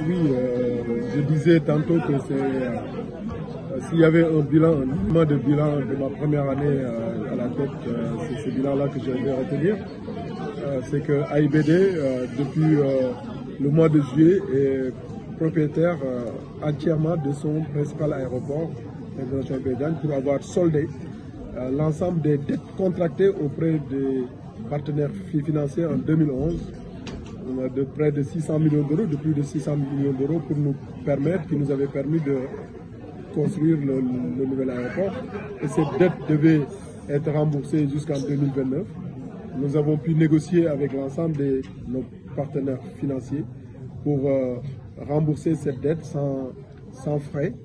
Oui, je disais tantôt que s'il y avait un bilan, de bilan de ma première année à la tête, c'est ce bilan-là que je vais retenir. C'est que AIBD, depuis le mois de juillet, est propriétaire entièrement de son principal aéroport, international Bédiane, pour avoir soldé l'ensemble des dettes contractées auprès des partenaires financiers en 2011, de près de 600 millions d'euros, de plus de 600 millions d'euros qui nous avaient permis de construire le nouvel aéroport. Et cette dette devait être remboursée jusqu'en 2029. Nous avons pu négocier avec l'ensemble de nos partenaires financiers pour rembourser cette dette sans frais,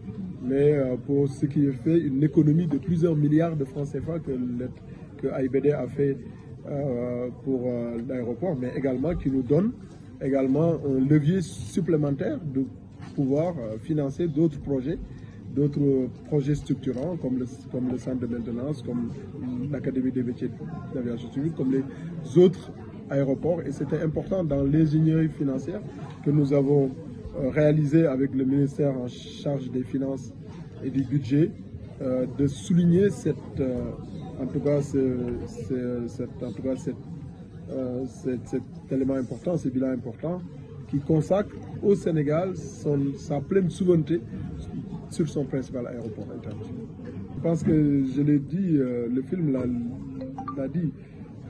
mais pour ce qui est fait une économie de plusieurs milliards de francs CFA que AIBD a fait pour l'aéroport, mais également qui nous donne également un levier supplémentaire de pouvoir financer d'autres projets structurants comme le centre de maintenance, comme l'Académie des métiers d'aviation civile, comme les autres aéroports. Et c'était important dans l'ingénierie financière que nous avons réalisé avec le ministère en charge des Finances et du Budget, de souligner cet élément important, ce bilan important, qui consacre au Sénégal sa pleine souveraineté sur son principal aéroport international. Je pense que je l'ai dit, le film l'a dit,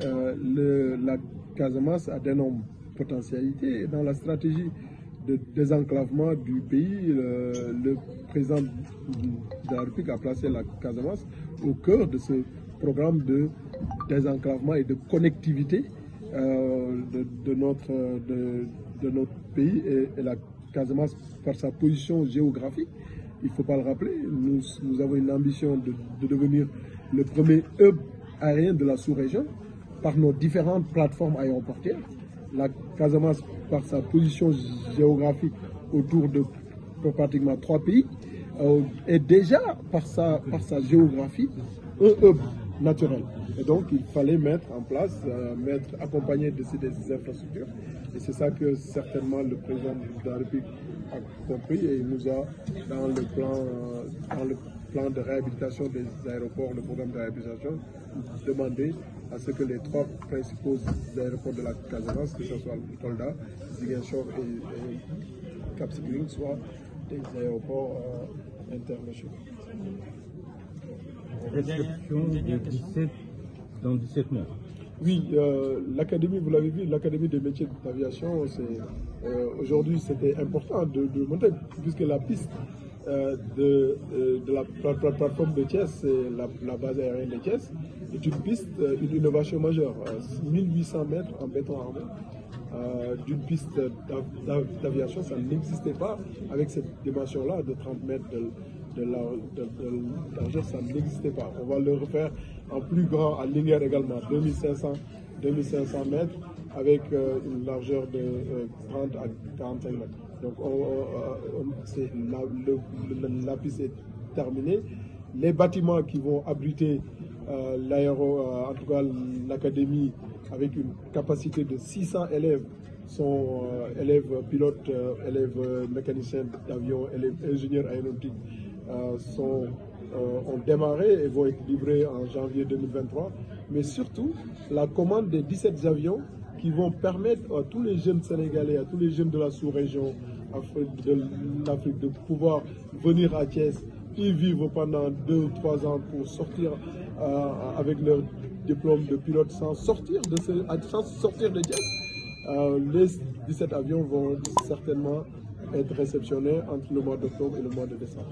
la Casamance a d'énormes potentialités et dans la stratégie de désenclavement du pays, le président de la République a placé la Casamance au cœur de ce programme de désenclavement et de connectivité de notre pays et la Casamance, par sa position géographique, il ne faut pas le rappeler, nous avons une ambition de devenir le premier hub aérien de la sous-région par nos différentes plateformes aéroportières. La Casamance, par sa position géographique autour de pratiquement 3 pays, est déjà par sa géographie un hub naturel. Et donc il fallait mettre en place, accompagner de ces infrastructures. Et c'est ça que certainement le président de la République a compris et il nous a, dans le plan de réhabilitation des aéroports, le programme de réhabilitation, demandé à ce que les 3 principaux aéroports de la Casamance, que ce soit Kolda, Ziguinchor et Cap Skirring, soient des aéroports internationaux. Réception dans 17 mois. Oui, l'académie, vous l'avez vu, l'académie des métiers d'aviation, aujourd'hui c'était important de monter, puisque la piste de la plateforme de Thiès, c'est la base aérienne de Thiès, est une piste, une innovation majeure, 1800 mètres en béton armé. D'une piste d'aviation, ça n'existait pas avec cette dimension-là de 30 mètres de largeur, ça n'existait pas. On va le refaire en plus grand à Linguère également, 2500 mètres avec une largeur de 30 à 45 mètres. Donc la piste est terminée. Les bâtiments qui vont abriter en tout cas l'académie, avec une capacité de 600 élèves, sont élèves pilotes, élèves mécaniciens d'avion, élèves ingénieurs aéronautiques, ont démarré et vont être livrés en janvier 2023. Mais surtout, la commande des 17 avions qui vont permettre à tous les jeunes Sénégalais, à tous les jeunes de la sous-région de l'Afrique de pouvoir venir à Thiès, y vivre pendant 2 ou 3 ans pour sortir avec leur diplôme de pilote sans sortir de Thiès. Les 17 avions vont certainement être réceptionnés entre le mois d'octobre et le mois de décembre.